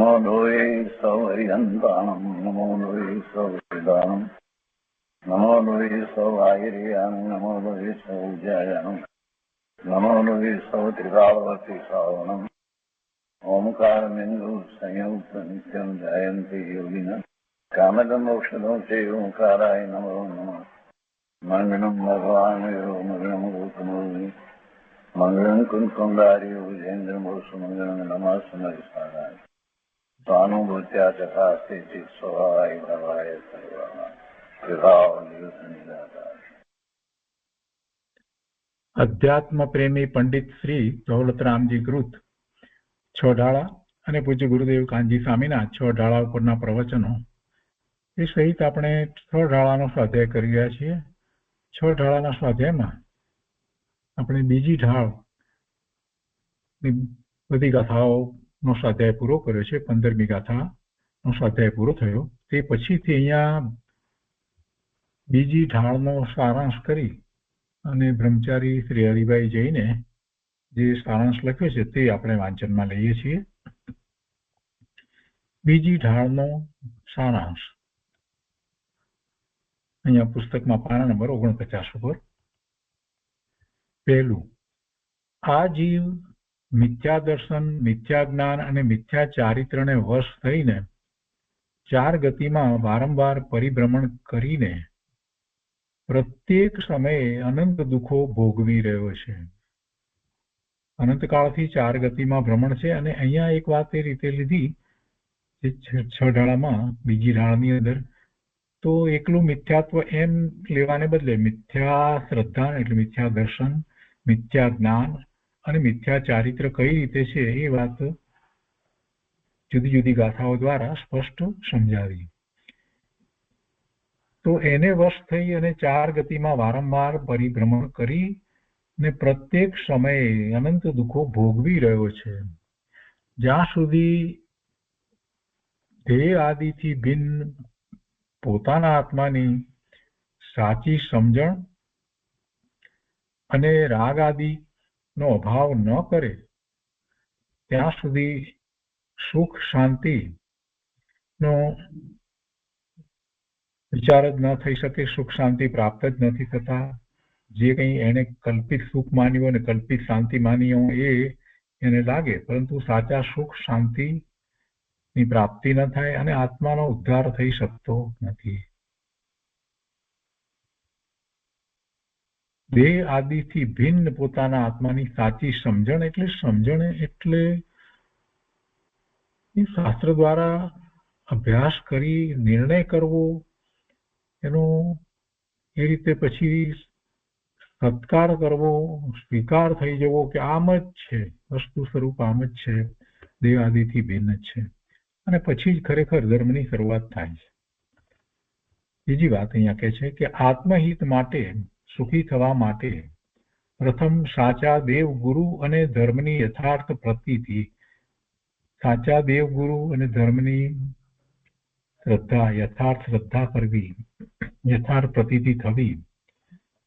नमो लोये सौहरिहन्ताणं नमो लोये सौहृदानं नमो लोये सौभागिर्यानं नमो लोये सौज्यायानं नमो लोये सौत्रिकावती श्रावणम् ओंकारमिन्दु संयुक्त नित्यं ध्यायन्ति योगिनः कामदमोक्षदं चैवोंकाराय नमो नमः मङ्गलं भगवान् यो मङ्गलं गौतमोऽग्नि मङ्गलं कुन्कुण्डार्यो विजेन्द्रमोसुमङ्गलं नमः सुमरिसाराय स्वानुभूत्या चकास्ते चित् स्वभावाय भवाय सर्वाः विभावनिदाताय। અધ્યાત્મ પ્રેમી પંડિત શ્રી દૌલતરામજી કૃત છ ઢાળા અને પૂજ્ય ગુરુદેવ કાનજી સ્વામીના છ ઢાળા ઉપરના પ્રવચનો એ સહિત આપણે છ ઢાળાનો સ્વાધ્યાય કરી રહ્યા છીએ. છ ઢાળાના સ્વાધ્યાયમાં આપણે બીજી ઢાળ બધી ગાથાઓનો સ્વાધ્યાય પૂરો કર્યો છે. 15મી ગાથાનો સ્વાધ્યાય પૂરો થયો. તે પછીથી અહીંયા બીજી ઢાળનો સારાંશ કરી અને બ્રહ્મચારી શ્રી હરિભાઈ જઈને જે સારાંશ લખ્યો છે તે આપણે વાંચનમાં લઈએ છીએ. બીજી ઢાળનો સારાંશ અહીંયા પુસ્તકમાં પાના નંબર 49 ઉપર. પહેલું, આ જીવ મિથ્યા દર્શન, મિથ્યા જ્ઞાન અને મિથ્યા ચારિત્રને વશ થઈને 4 ગતિમાં વારંવાર પરિભ્રમણ કરીને પ્રત્યેક સમયે અનંત દુઃખો ભોગવી રહ્યો છે. અનંતકાળથી 4 ગતિમાં ભ્રમણ છે. અને અહીંયા એક વાત એ રીતે લીધી જે 6 ઢાળામાં બીજી ઢાળની અંદર તો એકલું મિથ્યાત્વ એમ લેવાને બદલે મિથ્યા શ્રદ્ધા એટલે મિથ્યા દર્શન, મિથ્યા જ્ઞાન અને મિથ્યા ચારિત્ર કઈ રીતે છે એ વાત જુદી જુદી ગાથાઓ દ્વારા સ્પષ્ટ સમજાવી. તો એને વશ થઈ અને 4 ગતિમાં વારંવાર પરિભ્રમણ કરી ને પ્રત્યેક સમયે અનંત દુઃખો ભોગવી રહ્યો છે. જ્યાં સુધી ધ્યેય આદિથી ભિન્ન પોતાના આત્માની સાચી સમજણ અને રાગ આદિનો અભાવ ન કરે ત્યાં સુધી સુખ શાંતિનો વિચાર જ ન થઈ શકે, સુખ શાંતિ પ્રાપ્ત જ નથી થતા. જે કંઈ એને કલ્પિત સુખ માન્યું અને કલ્પિત શાંતિ માન્યું એ એને લાગે, પરંતુ સાચા સુખ શાંતિની પ્રાપ્તિ ન થાય અને આત્માનો ઉદ્ધાર થઈ શકતો નથી. દેહ આદિથી ભિન્ન પોતાના આત્માની સાચી સમજણ એટલે શાસ્ત્ર દ્વારા અભ્યાસ કરી નિર્ણય કરવો, એનો એ રીતે પછી સત્કાર કરવો, સ્વીકાર થઈ જવો કે આમ જ છે, વસ્તુ સ્વરૂપ આમ જ છે, દેહ આદિથી ભિન્ન જ છે, અને પછી જ ખરેખર ધર્મની શરૂઆત થાય છે. બીજી વાત અહીંયા કહે છે કે આત્મહિત માટે, સુખી થવા માટે પ્રથમ સાચા દેવ ગુરુ અને ધર્મની યથાર્થ પ્રતીતિ, સાચા દેવ ગુરુ અને ધર્મની શ્રદ્ધા, યથાર્થ શ્રદ્ધા કરવી, યથાર્થ પ્રતીતિ થવી.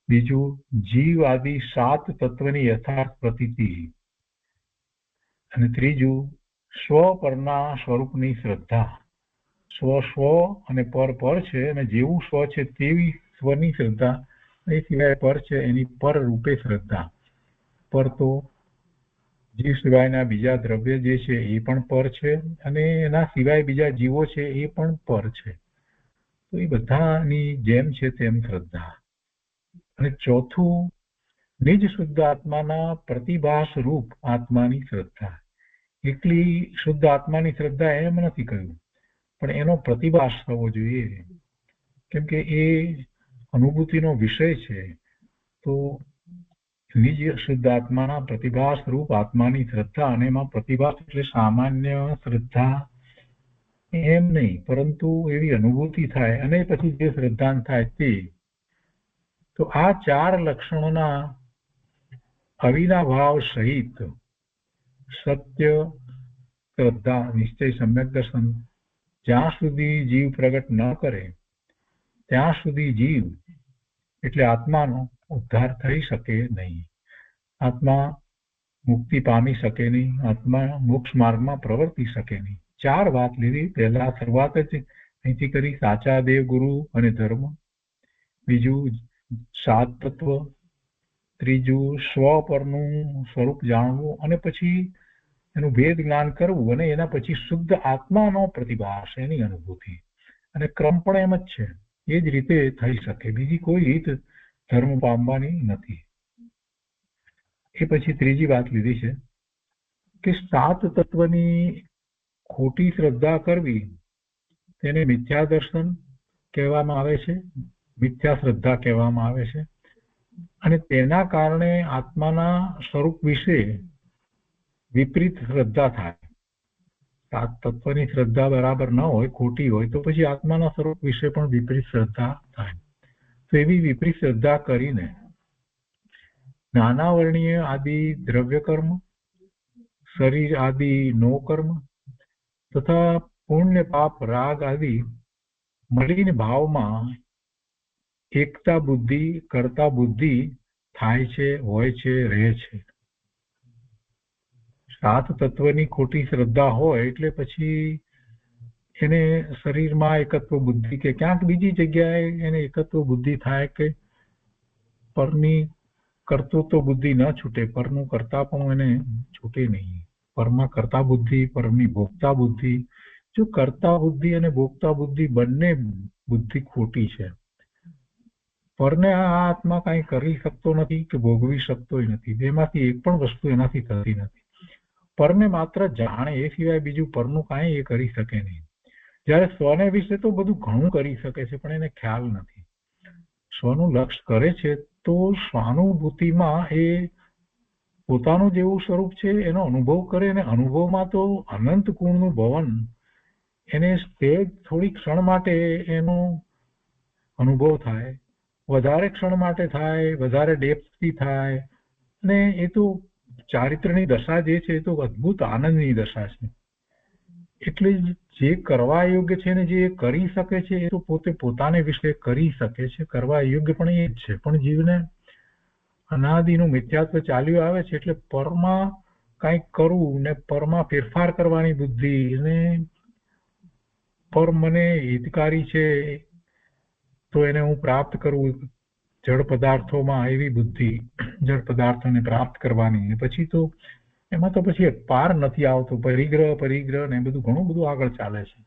બીજું, જીવ આદિ 7 તત્વની યથાર્થ પ્રતીતિ. અને ત્રીજું, સ્વ પરના સ્વરૂપની શ્રદ્ધા. સ્વ અને પર છે, અને જેવું સ્વ છે તેવી સ્વની શ્રદ્ધા, એ સિવાય પર છે એની પર રૂપે શ્રદ્ધા. પર તો જીવ સિવાયના બીજા દ્રવ્ય જે છે એ પણ પર છે, અને એના સિવાય બીજા જીવો છે એ પણ પર છે. તો એ બધાની જેમ છે તેમ શ્રદ્ધા. અને ચોથું, નિજ શુદ્ધ આત્માના પ્રતિભાસ રૂપ આત્માની શ્રદ્ધા. એકલી શુદ્ધ આત્માની શ્રદ્ધા એમ નથી કહ્યું, પણ એનો પ્રતિભાસ થવો જોઈએ, કેમ કે એ અનુભૂતિનો વિષય છે. તો નિજ શુદ્ધ આત્માના પ્રતિભાસ રૂપ આત્માની શ્રદ્ધા, અને એમાં પ્રતિભાસ એટલે સામાન્ય શ્રદ્ધા એમ નહીં, પરંતુ એવી અનુભૂતિ થાય અને પછી જે શ્રદ્ધાન થાય તે. તો આ 4 લક્ષણોના અવિનાભાવ સહિત સત્ય, શ્રદ્ધા, નિશ્ચય, સમ્યક દર્શન જ્યાં સુધી જીવ પ્રગટ ન કરે ત્યાં સુધી જીવ એટલે આત્માનો ઉદ્ધાર થઈ શકે નહીં. આત્મા મુક્તિ પામી શકે નહીં, આત્મા મોક્ષ માર્ગમાં પ્રવર્તી શકે નહીં. ચાર વાત લીધી. પહેલા શરૂઆત જ અહીંથી કરી, સાચા દેવ ગુરુ અને ધર્મ. બીજું સાત તત્વ. ત્રીજું સ્વ પરનું સ્વરૂપ જાણવું, અને પછી એનું ભેદ જ્ઞાન કરવું, અને એના પછી શુદ્ધ આત્માનો પ્રતિભાસ, એની અનુભૂતિ. અને ક્રમ પણ એમ જ છે. એ જ રીતે થઈ શકે, બીજી કોઈ રીત ધર્મ પામવાની નથી. એ પછી ત્રીજી વાત લીધી છે કે સાત તત્વની ખોટી શ્રદ્ધા કરવી તેને મિથ્યા દર્શન કહેવામાં આવે છે, મિથ્યા શ્રદ્ધા કહેવામાં આવે છે. અને તેના કારણે આત્માના સ્વરૂપ વિશે વિપરીત શ્રદ્ધા થાય. સાત તત્વની શ્રદ્ધા બરાબર ન હોય, ખોટી હોય, તો પછી આત્માના સ્વરૂપ વિશે પણ વિપરીત શ્રદ્ધા થાય. તો એવી વિપરીત શ્રદ્ધા કરીને નાના વર્ણીય આદિ દ્રવ્ય કર્મ, શરીર આદિ નો કર્મ તથા પુણ્ય પાપ રાગ આદિ મળીને ભાવમાં એકતા બુદ્ધિ, કરતા બુદ્ધિ થાય છે, હોય છે, રહે છે. સાત તત્વની ખોટી શ્રદ્ધા હોય એટલે પછી એને શરીરમાં એકત્વ બુદ્ધિ કે ક્યાંક બીજી જગ્યાએ એને એકત્વ બુદ્ધિ થાય કે પરની કર્તૃત્વ બુદ્ધિ ન છૂટે, પરનું કરતા પણ એને છૂટે નહીં. પરમાં કરતા બુદ્ધિ, પરની ભોગતા બુદ્ધિ. જો કરતા બુદ્ધિ અને ભોગતા બુદ્ધિ બંને બુદ્ધિ ખોટી છે. પરને આ આત્મા કાંઈ કરી શકતો નથી કે ભોગવી શકતો નથી. બેમાંથી એક પણ વસ્તુ એનાથી થતી નથી. પરને માત્ર જાણે, એ સિવાય બીજું પરનું કાંઈ એ કરી શકે નહીં. જ્યારે સ્વને વિશે તો બધું ઘણું કરી શકે છે, પણ એને ખ્યાલ નથી. સ્વનું લક્ષ્ય કરે છે તો સ્વાનુભૂતિમાં એ પોતાનું જેવું સ્વરૂપ છે એનો અનુભવ કરે, અને અનુભવમાં તો અનંત ગુણનું ભવન એને થોડી ક્ષણ માટે એનો અનુભવ થાય, વધારે ક્ષણ માટે થાય, વધારે ડેપ્થથી થાય. અને એ તો ચારિત્રની દશા જે છે એ તો અદ્ભુત આનંદની દશા છે. એટલે જે કરવા યોગ્ય છે ને જે કરી શકે છે એ તો પોતે પોતાને વિશે કરી શકે છે. કરવા યોગ્ય પણ એ જ છે. પણ જીવને અનાદિનું મિથ્યાત્વ ચાલ્યું આવે છે, એટલે પરમાં કંઈક કરવું ને પરમાં ફેરફાર કરવાની બુદ્ધિ, ને પર મને હિતકારી છે તો એને હું પ્રાપ્ત કરું, જળ પદાર્થોમાં એવી બુદ્ધિ, જળ પદાર્થોને પ્રાપ્ત કરવાની. પછી તો એમાં તો પછી પાર નથી આવતો. પરિગ્રહ ને બધું ઘણું બધું આગળ ચાલે છે.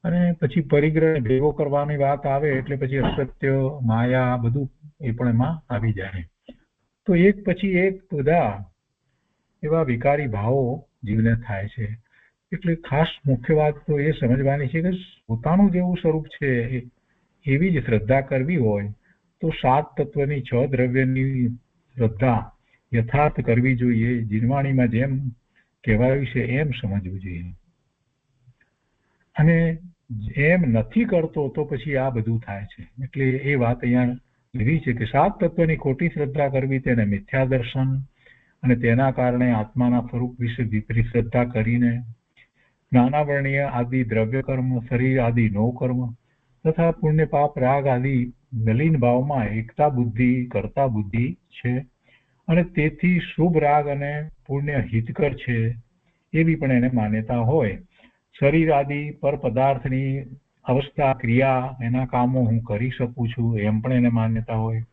અને પછી પરિગ્રહ ભેગો કરવાની વાત આવે એટલે પછી અસત્ય, માયા બધું એ પણ એમાં આવી જાય. તો એક પછી એક બધા એવા વિકારી ભાવો જીવને થાય છે. એટલે ખાસ મુખ્ય વાત તો એ સમજવાની છે કે પોતાનું જેવું સ્વરૂપ છે એવી જ શ્રદ્ધા કરવી હોય તો સાત તત્વની, છ દ્રવ્યની શ્રદ્ધા યથાર્થ કરવી જોઈએ. જીનવાણીમાં જેમ કહેવાયું છે એમ સમજવું જોઈએ. અને એમ નથી કરતો તો પછી આ બધું થાય છે. એટલે એ વાત અહીંયા લીધી છે કે સાત તત્વની ખોટી શ્રદ્ધા કરવી તેને મિથ્યા દર્શન, અને તેના કારણે આત્માના સ્વરૂપ વિશે વિપરીત શ્રદ્ધા કરીને નાના વર્ણીય આદિ દ્રવ્ય કર્મ, શરીર આદિ નો કર્મ તથા પુણ્ય પાપ રાગ આદિ નલીન ભાવમાં એકતા બુદ્ધિ, કરતા બુદ્ધિ છે, અને તેથી શુભ રાગ અને પુણ્ય હિતકર છે એવી પણ એને માન્યતા હોય. શરીર આદિ પર પદાર્થની અવસ્થા, ક્રિયા, એના કામો હું કરી શકું છું એમ પણ એને માન્યતા હોય.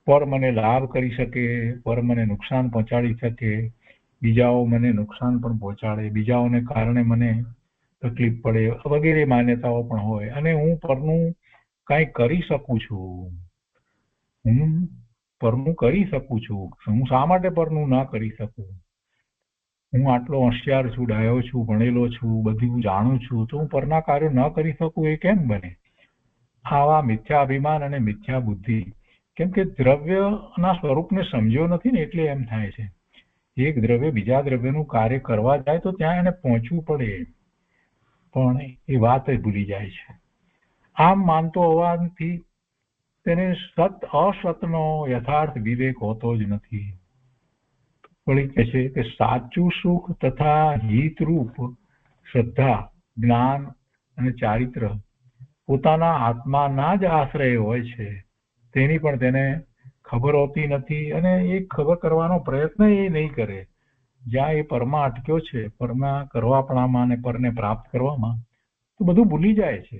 પર મને લાભ કરી શકે, પર મને નુકસાન પહોંચાડી શકે, બીજાઓ મને નુકસાન પણ પહોંચાડે, બીજાઓને કારણે મને તકલીફ પડે વગેરે માન્યતાઓ પણ હોય. અને હું પરનું કાંઈ કરી શકું છું, હું પરનું કરી શકું છું. હું શા માટે પરનું ના કરી શકું? હું આટલો હોશિયાર છું, ડાયો છું, ભણેલો છું, બધું જાણું છું, તો હું પરના કાર્યો ન કરી શકું એ કેમ બને? આવા મિથ્યા અભિમાન અને મિથ્યા બુદ્ધિ. કેમ કે દ્રવ્યના સ્વરૂપને સમજ્યો નથી ને એટલે એમ થાય છે. એક દ્રવ્ય બીજા દ્રવ્યનું કાર્ય કરવા જાય તો ત્યાં એને પહોંચવું પડે, પણ એ વાત ભૂલી જાય છે. આમ માનતો હોવાથી તેને સત અસતનો યથાર્થ વિવેક હોતો જ નથી. વળી કહે છે કે સાચું સુખ તથા હિતરૂપ શ્રદ્ધા, જ્ઞાન અને ચારિત્ર પોતાના આત્માના જ આશ્રય હોય છે. તેની પણ તેને ખબર હોતી નથી, અને એ ખબર કરવાનો પ્રયત્ન એ નહીં કરે. જ્યાં એ પરમાં અટક્યો છે, પરમાં કરવાપણામાં અને પરને પ્રાપ્ત કરવામાં, તો બધું ભૂલી જાય છે.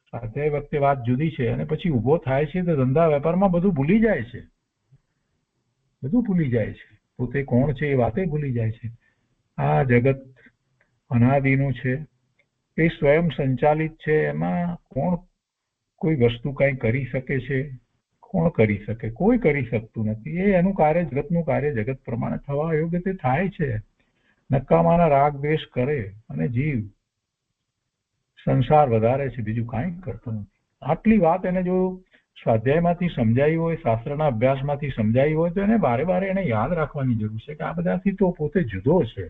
સ્વાધ્યાય વખતે વાત જુદી છે, અને પછી ઊભો થાય છે તો ધંધા વેપારમાં બધું ભૂલી જાય છે. બધું ભૂલી જાય છે. પોતે કોણ છે એ વાતે ભૂલી જાય છે. આ જગત અનાદિનું છે, એ સ્વયં સંચાલિત છે. એમાં કોણ કોઈ વસ્તુ કઈ કરી શકે છે? કોણ કરી શકે? કોઈ કરી શકતું નથી. એ એનું કાર્ય, જગતનું કાર્ય જગત પ્રમાણે થવા યોગ્ય તે થાય છે. નકામાના રાગ દ્વેષ કરે અને જીવ સંસાર વધારે છે, બીજું કાંઈ કરતો નથી. આટલી વાત એને જો સ્વાધ્યાયમાંથી સમજાઈ હોય, શાસ્ત્રના અભ્યાસમાંથી સમજાઈ હોય, તો એને વારે વારે એને યાદ રાખવાની જરૂર છે કે આ બધાથી તો પોતે જુદો છે.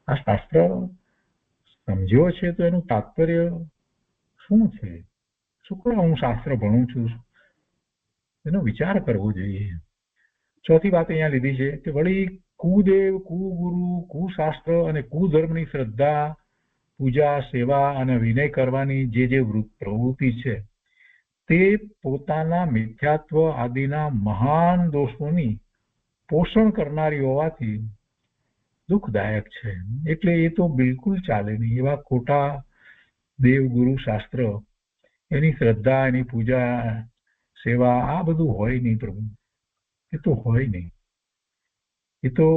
આ શાસ્ત્ર સમજ્યો છે તો એનું તાત્પર્ય શું છે? શું કામ હું શાસ્ત્ર ભણું છું? એનો વિચાર કરવો જોઈએ. ચોથી વાત અહીંયા લીધી છે કે વળી કુદેવ, કુગુરુ, કુશાસ્ત્ર અને કુધર્મની શ્રદ્ધા, પૂજા, સેવા અને વિનય કરવાની જે પ્રવૃત્તિ છે, તે પોતાના મિથ્યાત્વ આદિના મહાન દોષોની પોષણ કરનારી હોવાથી દુઃખદાયક છે. એટલે એ તો બિલકુલ ચાલે નહીં. એવા ખોટા દેવ, ગુરુ, શાસ્ત્ર, એની શ્રદ્ધા, એની પૂજા, સેવા, આ બધું હોય નહીં પ્રભુ. એ તો હોય નહીં. એ તો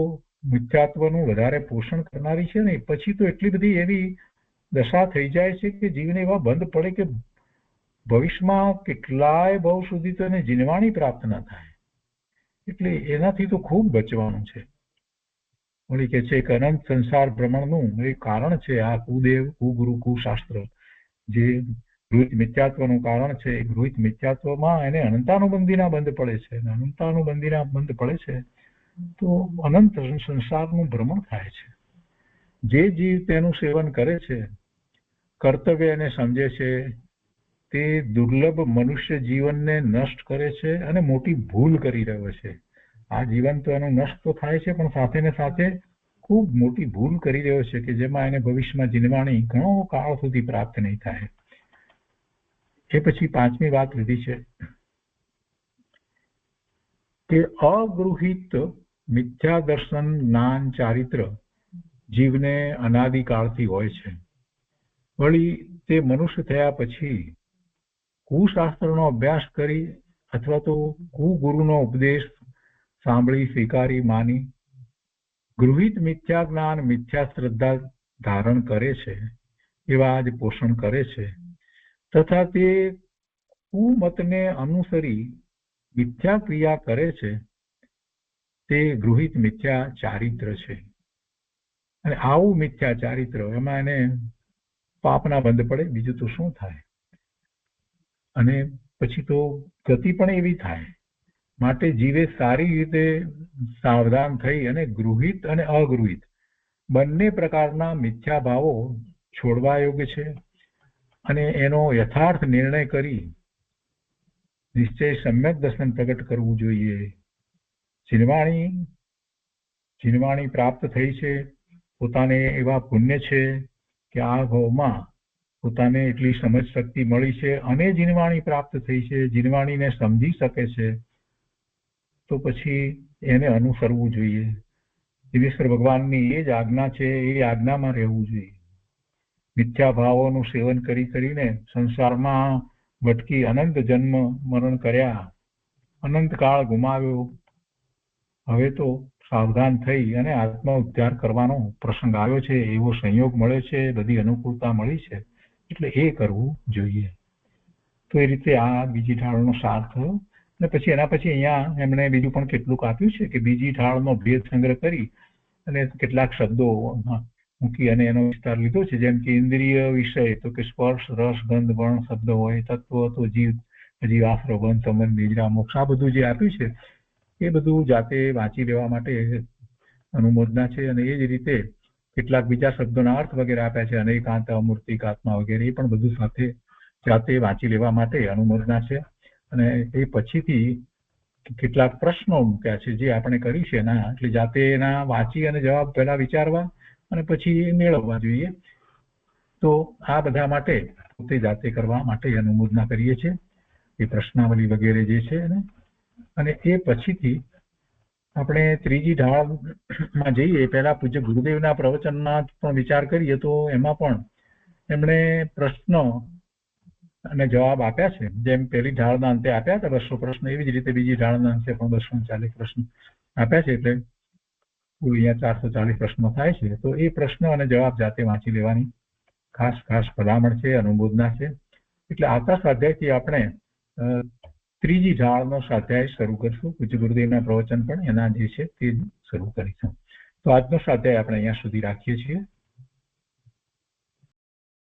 મિથ્યાત્વનું વધારે પોષણ કરનારી છે ને. પછી તો એટલી બધી એવી દશા થઈ જાય છે કે જીવને એવા બંધ પડે કે ભવિષ્યમાં કેટલાય ભવ સુધી તો એને જીનવાણી પ્રાપ્ત ન થાય. એટલે એનાથી તો ખૂબ બચવાનું છે. વળી કે છે કે અનંત સંસાર ભ્રમણનું એ કારણ છે આ કુદેવ, કુગુરુ, કુશાસ્ત્ર, જે ગૃહિત મિથ્યાત્વનું કારણ છે. એ ગૃહિત મિથ્યાત્વમાં એને અનંતાનુબંધીના બંધ પડે છે. અને અનંતાનુબંધીના બંધ પડે છે તો અનંત સંસારનું ભ્રમણ થાય છે. જે જીવ તેનું સેવન કરે છે, કર્તવ્ય એને સમજે છે, તે દુર્લભ મનુષ્ય જીવનને નષ્ટ કરે છે અને મોટી ભૂલ કરી રહ્યો છે. આ જીવન તો એનું નષ્ટ તો થાય છે, પણ સાથે ને સાથે ખૂબ મોટી ભૂલ કરી રહ્યો છે કે જેમાં એને ભવિષ્યમાં જીનવાણી ઘણો કાળ સુધી પ્રાપ્ત નહીં થાય. એ પછી પાંચમી વાત લીધી છે કે અગૃહિત મિથ્યા દર્શન, જ્ઞાન, ચારિત્ર જીવને અનાદિકાળથી હોય છે. વળી તે મનુષ્ય થયા પછી કુશાસ્ત્રનો અભ્યાસ કરી અથવા તો કુગુરુનો ઉપદેશ સાંભળી, સ્વીકારી, માની ગૃહિત મિથ્યા જ્ઞાન, મિથ્યા શ્રદ્ધા ધારણ કરે છે, એવા જ પોષણ કરે છે, તથા તે કુમતને અનુસરી મિથ્યા ક્રિયા કરે છે, તે ગૃહિત મિથ્યા ચારિત્ર છે. અને આવું મિથ્યા ચારિત્ર, એમાં એને પાપના બંધ પડે, બીજું તો શું થાય? અને પછી તો ગતિ પણ એવી થાય. માટે જીવે સારી રીતે સાવધાન થઈ અને ગૃહિત અને અગૃહિત બંને પ્રકારના મિથ્યા ભાવો છોડવા યોગ્ય છે. અને એનો યથાર્થ નિર્ણય કરી નિશ્ચય સમ્યક દર્શન પ્રગટ કરવું જોઈએ. જીનવાણી પ્રાપ્ત થઈ છે, પોતાને એવા પુણ્ય છે કે આ ભાવમાં પોતાને એટલી સમજ શક્તિ મળી છે અને જીનવાણી પ્રાપ્ત થઈ છે, જીનવાણીને સમજી શકે છે, તો પછી એને અનુસરવું જોઈએ. દિનેશ્વર ભગવાનની એ જ આજ્ઞા છે, એ આજ્ઞામાં રહેવું જોઈએ. મિથ્યા ભાવોનું સેવન કરીને સંસારમાં ભટકી અનંત જન્મ મરણ કર્યા, અનંત કાળ ગુમાવ્યો. હવે તો સાવધાન થઈ અને આત્મ ઉદ્ધાર કરવાનો પ્રસંગ આવ્યો છે, એવો સંયોગ મળે છે, બધી અનુકૂળતા મળી છે, એટલે એ કરવું જોઈએ. તો એ રીતે આ બીજી ઢાળનો સાર થયો. અને પછી એના પછી અહીંયા એમણે બીજું પણ કેટલુંક આપ્યું છે કે બીજી ઢાળનો ભેદ સંગ્રહ કરી અને કેટલાક શબ્દો મૂકી અને એનો વિસ્તાર લીધો છે. જેમ કે ઇન્દ્રિય વિષય, તો કે સ્પર્શ, રસ, ગંધ, વર્ણ શબ્દ હોય, તત્વ તો જીવ, જીવાશ્રવ, બંધ, સંબંધ, નિદ્રા, મોક્ષ, આ બધું જે આપ્યું છે એ બધું જાતે વાંચી લેવા માટે અનુમોદના છે. અને એ જ રીતે કેટલાક બીજા શબ્દોના અર્થ વગેરે આપ્યા છે, અનેકાંત, અમૂર્તિક, આત્મા વગેરે, એ પણ બધું સાથે જાતે વાંચી લેવા માટે અનુમોદના છે. અને એ પછીથી કેટલાક પ્રશ્નો મૂક્યા છે જે આપણે કરી છે એના, એટલે જાતે એના વાંચી અને જવાબ પહેલા વિચારવા અને પછી મેળવવા જોઈએ. તો આ બધા માટે પોતે જાતે કરવા માટે અનુમોદના કરીએ છીએ, એ પ્રશ્નાવલી વગેરે જે છે એને. અને એ પછીથી આપણે ત્રીજી ઢાળમાં જઈએ પહેલા પૂજ્ય ગુરુદેવના પ્રવચનના પણ વિચાર કરીએ તો એમાં પણ એમણે પ્રશ્નો અને જવાબ આપ્યા છે. જેમ પહેલી ઢાળના અંતે આપ્યા હતા 200 પ્રશ્ન, એવી જ રીતે બીજી ઢાળના અંતે પણ 240 પ્રશ્ન આપ્યા છે. એટલે કુલ અહીંયા 440 પ્રશ્નો થાય છે. તો એ પ્રશ્નો અને જવાબ જાતે વાંચી લેવાની ખાસ ભલામણ છે, અનુમોદના છે. એટલે આવતા સ્વાધ્યાયથી આપણે ત્રીજી ઢાળનો સ્વાધ્યાય શરૂ કરશું. પૂજ્ય ગુરુદેવના પ્રવચન પણ એના જે છે તે શરૂ કરીશું. તો આજનો સ્વાધ્યાય આપણે અહીંયા સુધી રાખીએ છીએ.